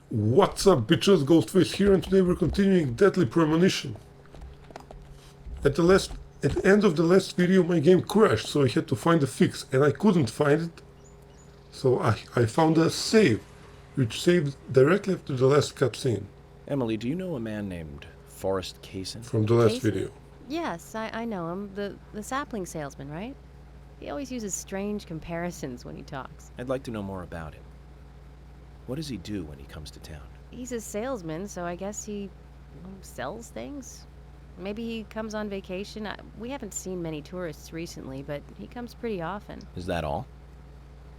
What's up, bitches? Ghostface here, and today we're continuing Deadly Premonition. At the end of the last video, my game crashed, so I had to find a fix, and I couldn't find it. So I found a save, which saved directly after the last cutscene. Emily, do you know a man named Forrest Kaysen? From the last Kaysen? video. Yes, I know him. The sapling salesman, right? He always uses strange comparisons when he talks. I'd like to know more about him. What does he do when he comes to town? He's a salesman, so I guess he sells things? Maybe he comes on vacation. We haven't seen many tourists recently, but he comes pretty often. Is that all?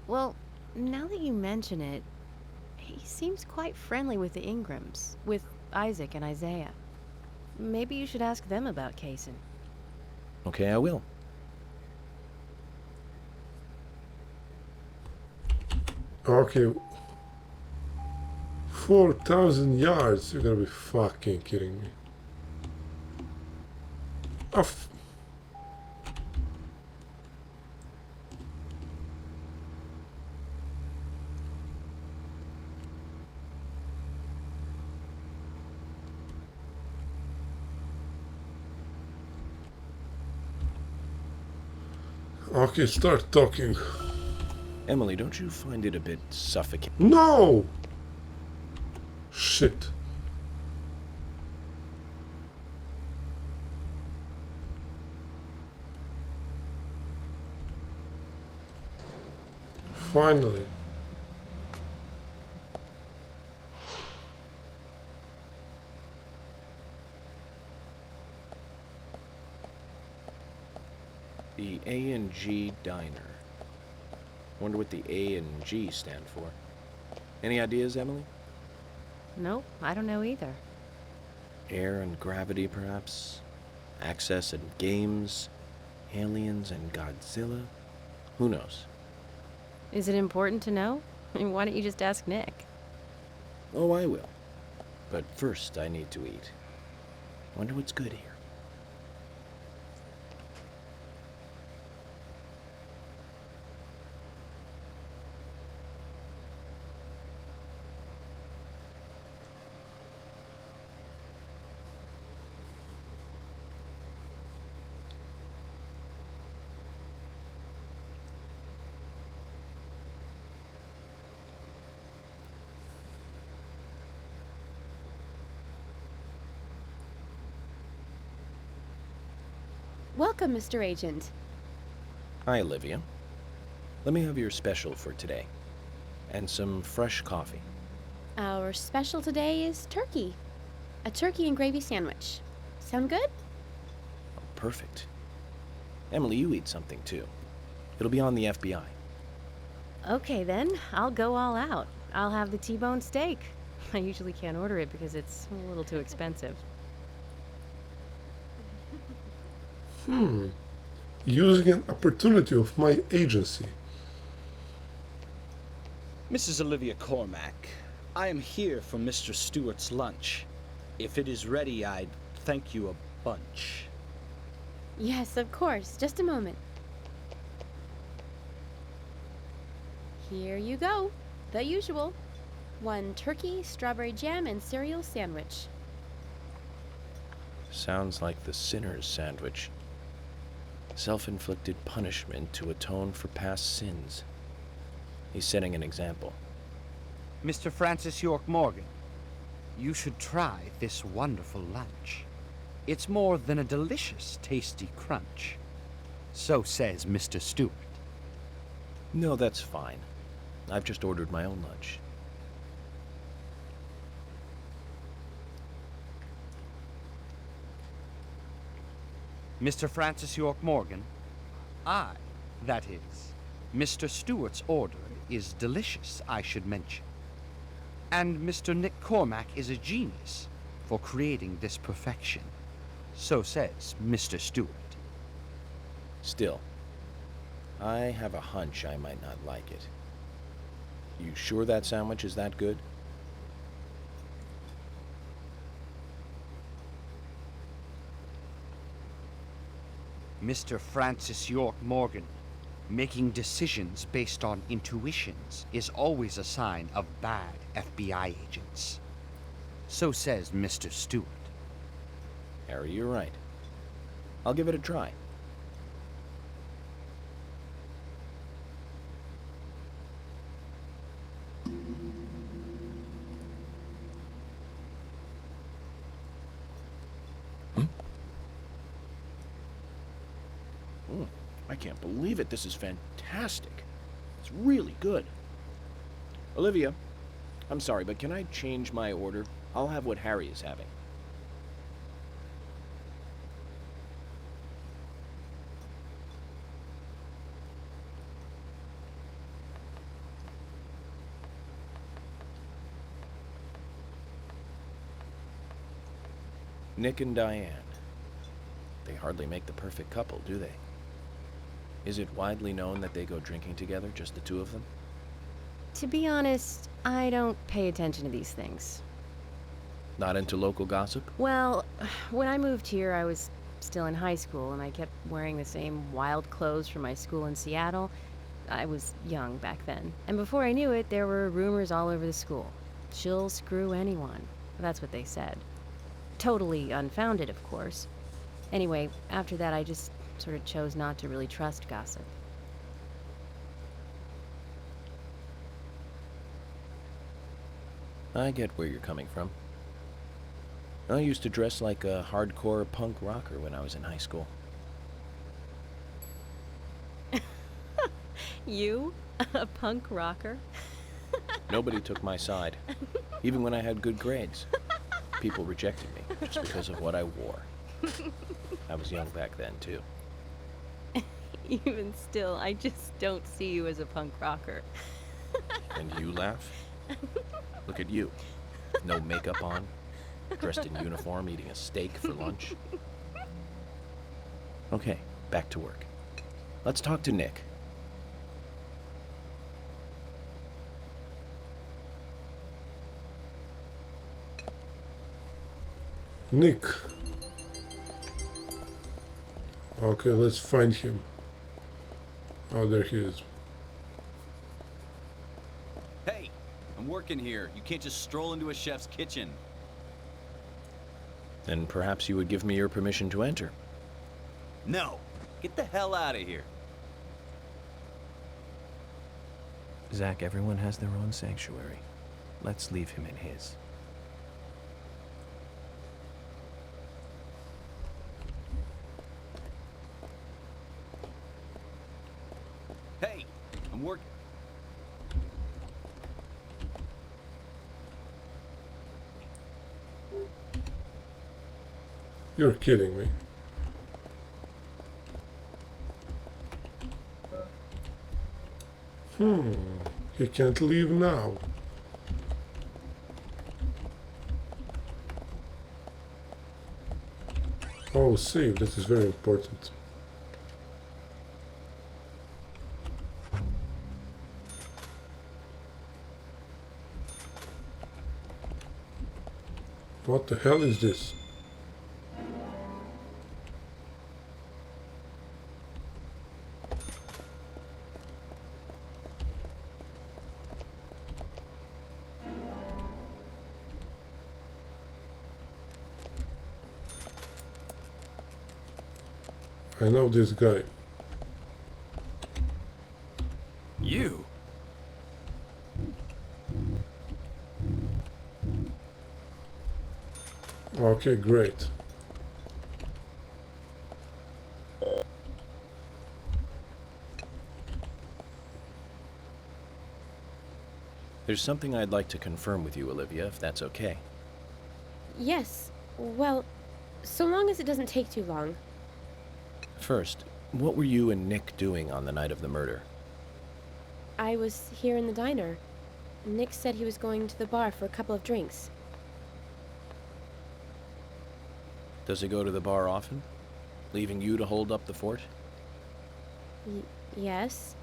Well, now that you mention it, he seems quite friendly with the Ingrams, with Isaac and Isaiah. Maybe you should ask them about Kaysen. Okay, I will. Okay. 4,000 yards? You're gonna be fucking kidding me. Okay, start talking. Emily, don't you find it a bit suffocating? No! Shit. Finally. The A&G Diner. Wonder what the A and G stand for. Any ideas, Emily? Nope, I don't know either. Air and gravity, perhaps? Access and games? Aliens and Godzilla? Who knows? Is it important to know? Why don't you just ask Nick? Oh, I will. But first, I need to eat. Wonder what's good here. Welcome, Mr. Agent. Hi, Olivia. Let me have your special for today. And some fresh coffee. Our special today is turkey. A turkey and gravy sandwich. Sound good? Oh, perfect. Emily, you eat something too. It'll be on the FBI. Okay then, I'll go all out. I'll have the T-bone steak. I usually can't order it because it's a little too expensive. Using an opportunity of my agency. Mrs. Olivia Cormack, I am here for Mr. Stewart's lunch. If it is ready, I'd thank you a bunch. Yes, of course. Just a moment. Here you go. The usual. 1 turkey, strawberry jam, and cereal sandwich. Sounds like the sinner's sandwich. Self-inflicted punishment to atone for past sins. He's setting an example. Mr. Francis York Morgan, you should try this wonderful lunch. It's more than a delicious, tasty crunch. So says Mr. Stewart. No, that's fine. I've just ordered my own lunch. Mr. Francis York Morgan, that is, Mr. Stewart's order is delicious, I should mention. And Mr. Nick Cormack is a genius for creating this perfection. So says Mr. Stewart. Still, I have a hunch I might not like it. You sure that sandwich is that good? Mr. Francis York Morgan, Making decisions based on intuitions is always a sign of bad FBI agents. So says Mr. Stewart. Harry, you're right. I'll give it a try. I can't believe it. This is fantastic. It's really good. Olivia, I'm sorry, but can I change my order? I'll have what Harry is having. Nick and Diane. They hardly make the perfect couple, do they? Is it widely known that they go drinking together, just the two of them? To be honest, I don't pay attention to these things. Not into local gossip? Well, when I moved here, I was still in high school, and I kept wearing the same wild clothes from my school in Seattle. I was young back then. And before I knew it, there were rumors all over the school. She'll screw anyone. That's what they said. Totally unfounded, of course. Anyway, after that, I just sort of chose not to really trust gossip. I get where you're coming from. I used to dress like a hardcore punk rocker when I was in high school. You? A punk rocker? Nobody took my side, even when I had good grades. People rejected me just because of what I wore. I was young back then, too. Even still, I just don't see you as a punk rocker. And you laugh? Look at you. No makeup on, dressed in uniform, eating a steak for lunch. Okay, back to work. Let's talk to Nick. Nick. Okay, let's find him. Oh, there he is. Hey, I'm working here. You can't just stroll into a chef's kitchen. Then perhaps you would give me your permission to enter. No, get the hell out of here. Zach, everyone has their own sanctuary. Let's leave him in his. Hey, I'm working. You're kidding me. He can't leave now. Oh, save, that is very important. What the hell is this? I know this guy. You? Okay, great. There's something I'd like to confirm with you, Olivia, if that's okay. Yes. Well, so long as it doesn't take too long. First, what were you and Nick doing on the night of the murder? I was here in the diner. Nick said he was going to the bar for a couple of drinks. Does he go to the bar often? Leaving you to hold up the fort? Yes.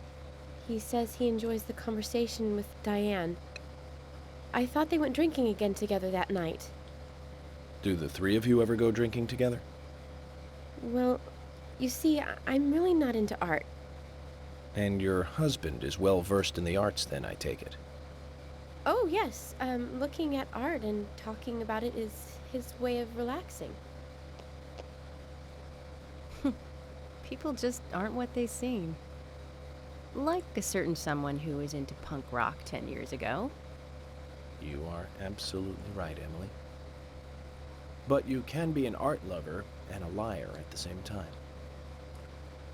He says he enjoys the conversation with Diane. I thought they went drinking again together that night. Do the three of you ever go drinking together? Well, you see, I'm really not into art. And your husband is well versed in the arts then, I take it. Oh, yes. Looking at art and talking about it is his way of relaxing. People just aren't what they seem. Like a certain someone who was into punk rock 10 years ago. You are absolutely right, Emily. But you can be an art lover and a liar at the same time.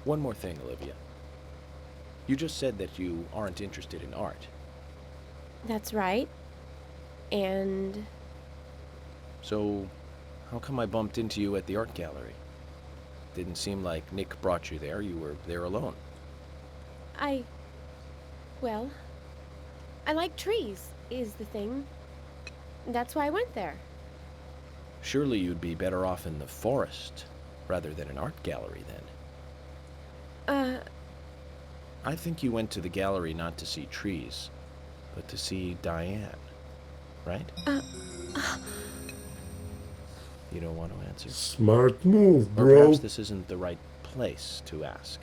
One more thing, Olivia. You just said that you aren't interested in art. That's right. And So, how come I bumped into you at the art gallery? Didn't seem like Nick brought you there. You were there alone. well, I like trees, is the thing. That's why I went there. Surely you'd be better off in the forest rather than an art gallery then. I think you went to the gallery not to see trees, but to see Diane, right? You don't want to answer? Smart move, Or bro. perhaps this isn't the right place to ask.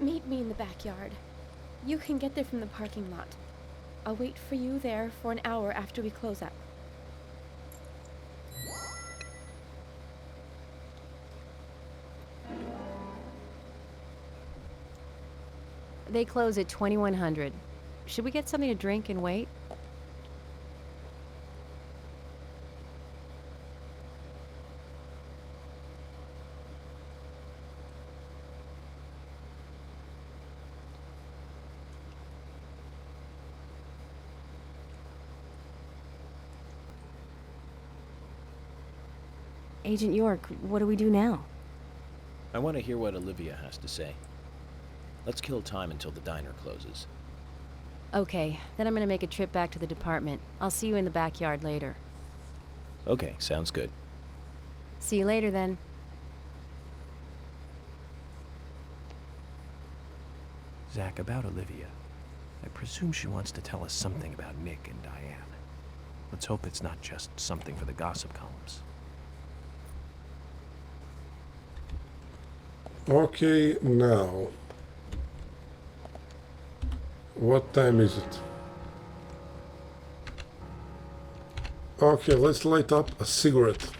Meet me in the backyard. You can get there from the parking lot. I'll wait for you there for an hour after we close up. They close at 2100. Should we get something to drink and wait? Agent York, what do we do now? I want to hear what Olivia has to say. Let's kill time until the diner closes. Okay, then I'm gonna make a trip back to the department. I'll see you in the backyard later. Okay, sounds good. See you later then. Zach, about Olivia. I presume she wants to tell us something about Nick and Diane. Let's hope it's not just something for the gossip columns. Okay, now. What time is it? Okay, let's light up a cigarette.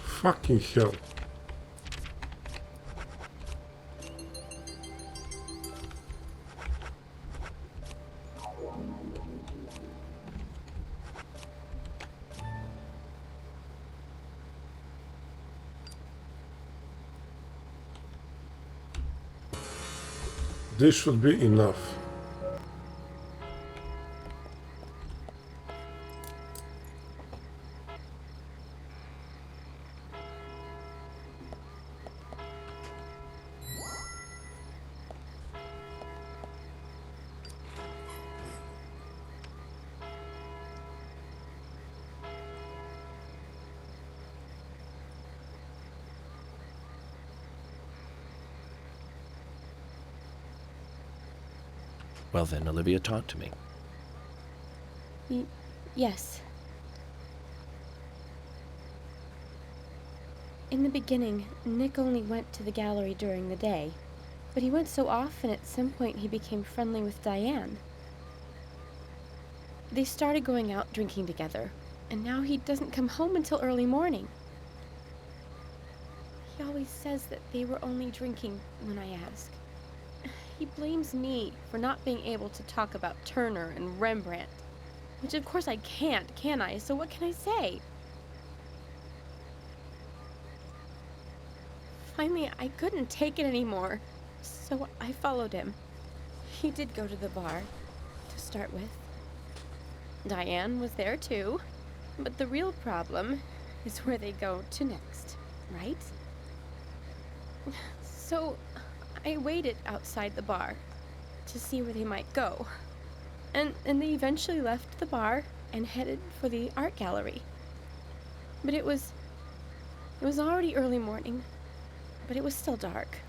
Fucking hell. This should be enough. Well then, Olivia, talk to me. Yes. In the beginning, Nick only went to the gallery during the day, but he went so often at some point he became friendly with Diane. They started going out drinking together, and now he doesn't come home until early morning. He always says that they were only drinking when I ask. He blames me for not being able to talk about Turner and Rembrandt, which of course I can't, can I? So what can I say? Finally, I couldn't take it anymore, so I followed him. He did go to the bar, to start with. Diane was there too, but the real problem is where they go to next, right? So I waited outside the bar to see where they might go. And they eventually left the bar and headed for the art gallery. But it was already early morning, but it was still dark.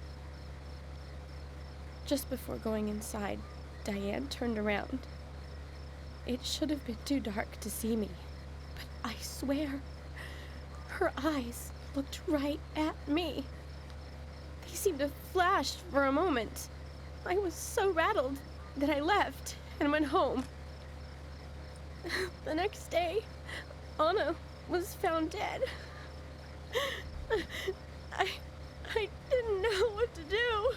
Just before going inside, Diane turned around. It should have been too dark to see me, but I swear, her eyes looked right at me. They seemed to flash for a moment. I was so rattled that I left and went home. The next day, Anna was found dead. I didn't know what to do.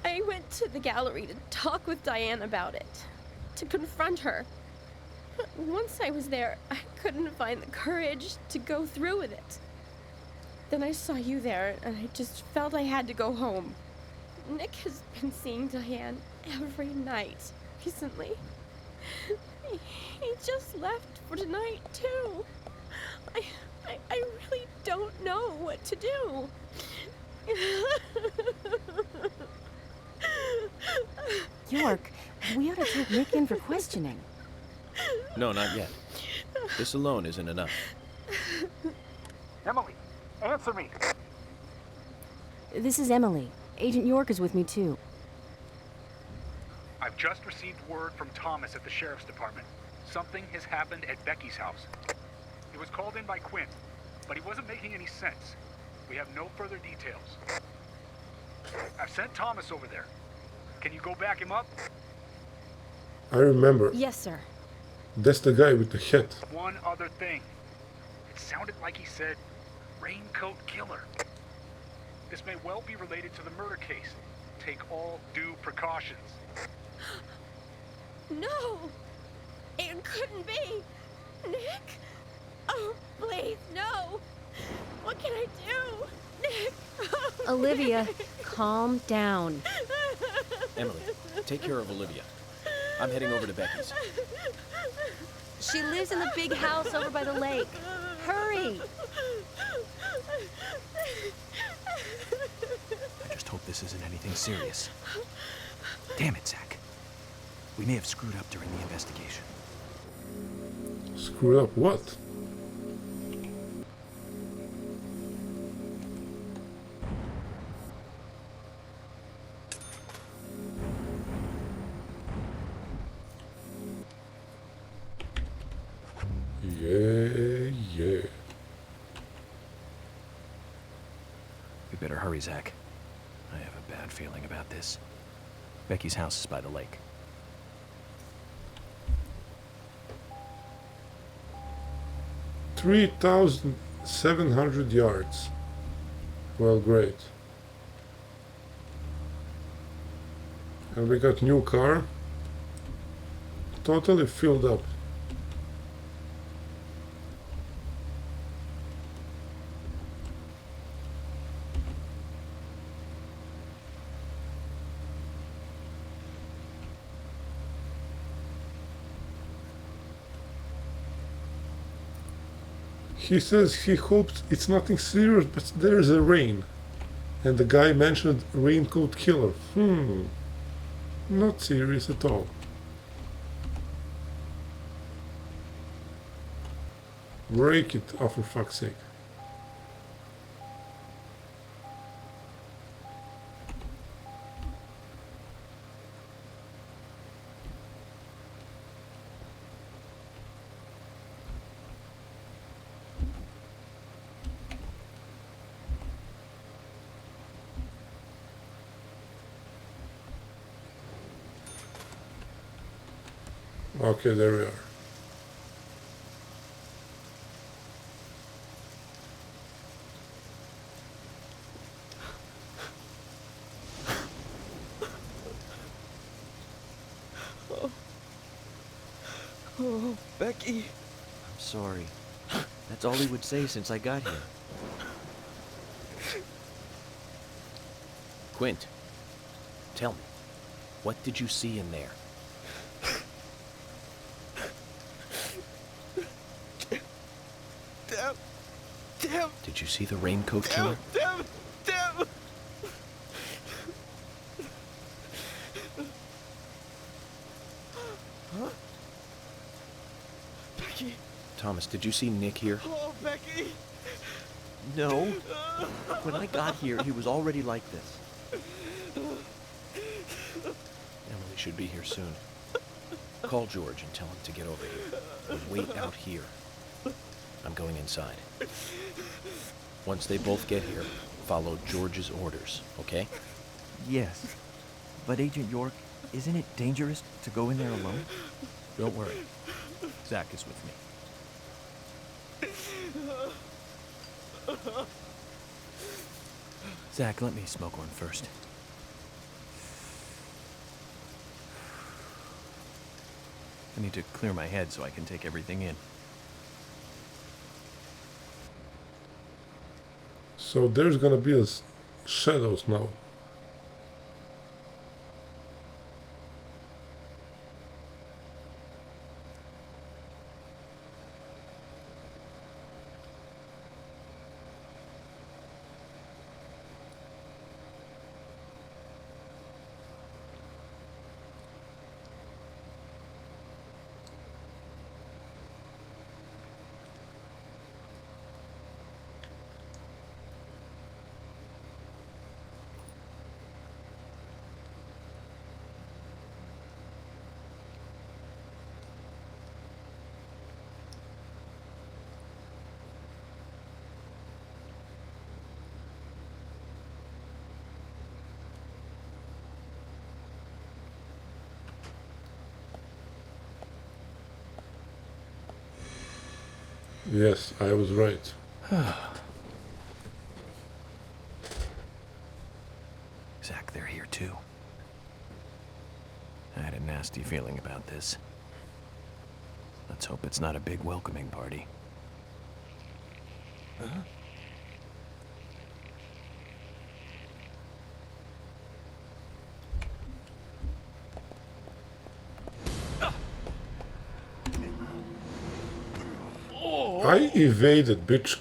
I went to the gallery to talk with Diane about it, to confront her. Once I was there, I couldn't find the courage to go through with it. Then I saw you there, and I just felt I had to go home. Nick has been seeing Diane every night recently. He just left for tonight, too. I really don't know what to do. York, we ought to take Nick in for questioning. No, not yet. This alone isn't enough. Emily, answer me. This is Emily. Agent York is with me, too. I've just received word from Thomas at the sheriff's department. Something has happened at Becky's house. It was called in by Quinn, but he wasn't making any sense. We have no further details. I've sent Thomas over there. Can you go back him up? I remember. Yes, sir. That's the guy with the hat. One other thing. It sounded like he said, Raincoat Killer. This may well be related to the murder case. Take all due precautions. No! It couldn't be! Nick? Oh, please, no! What can I do? Nick! Oh, Olivia, Nick. calm down. Emily, take care of Olivia. I'm heading over to Becky's. She lives in the big house over by the lake. Hurry! I just hope this isn't anything serious. Damn it, Zach. We may have screwed up during the investigation. Screwed up what? Yeah. We better hurry, Zach. I have a bad feeling about this. Becky's house is by the lake. $3,700 yards. Well, great. And we got new car. Totally filled up. He says he hopes it's nothing serious, but there's a rain. And the guy mentioned Raincoat Killer. Not serious at all. Break it, oh for fuck's sake. Okay, there we are. Oh, Becky. I'm sorry. That's all he would say since I got here. Quint, tell me, what did you see in there? Damn. Did you see the raincoat killer? Damn. Huh? Becky. Thomas, did you see Nick here? Oh, Becky. No. When I got here, he was already like this. Emily should be here soon. Call George and tell him to get over here. And wait out here. I'm going inside. Once they both get here, follow George's orders, okay? Yes. But Agent York, isn't it dangerous to go in there alone? Don't worry. Zach is with me. Zach, let me smoke one first. I need to clear my head so I can take everything in. So there's gonna be shadows now. Yes, I was right. Zach, they're here too. I had a nasty feeling about this. Let's hope it's not a big welcoming party. Huh? I evaded, bitch.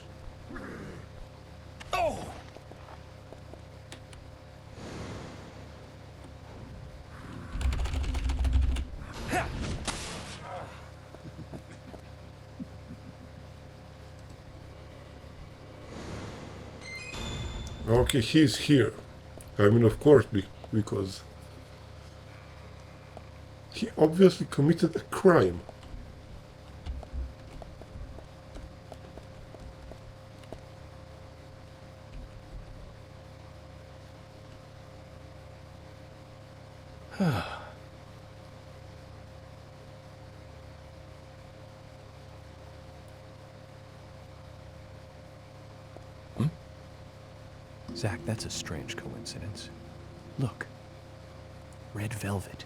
Okay, he's here. I mean, of course, because he obviously committed a crime. Zach, that's a strange coincidence. Look. Red velvet.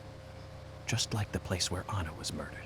Just like the place where Anna was murdered.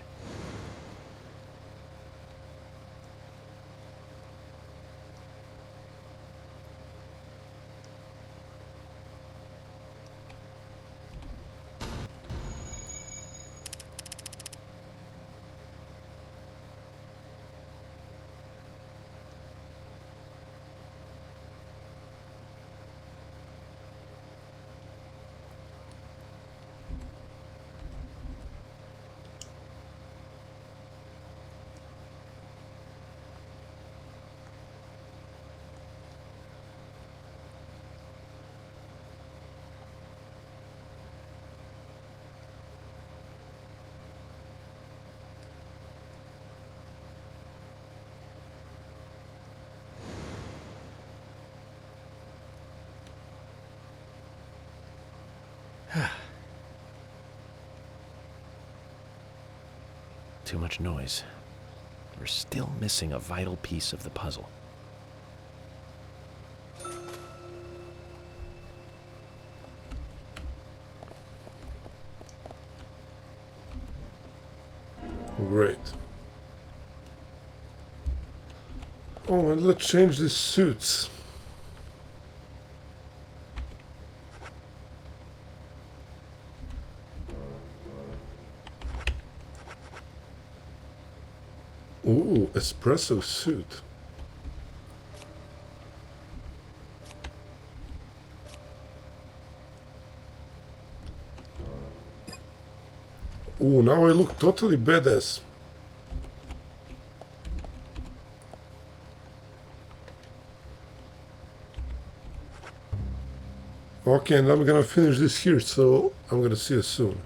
Too much noise. We're still missing a vital piece of the puzzle. Great. Oh, and let's change these suits. Ooh, espresso suit. Ooh, now I look totally badass. Okay, and I'm gonna finish this here, so I'm gonna see you soon.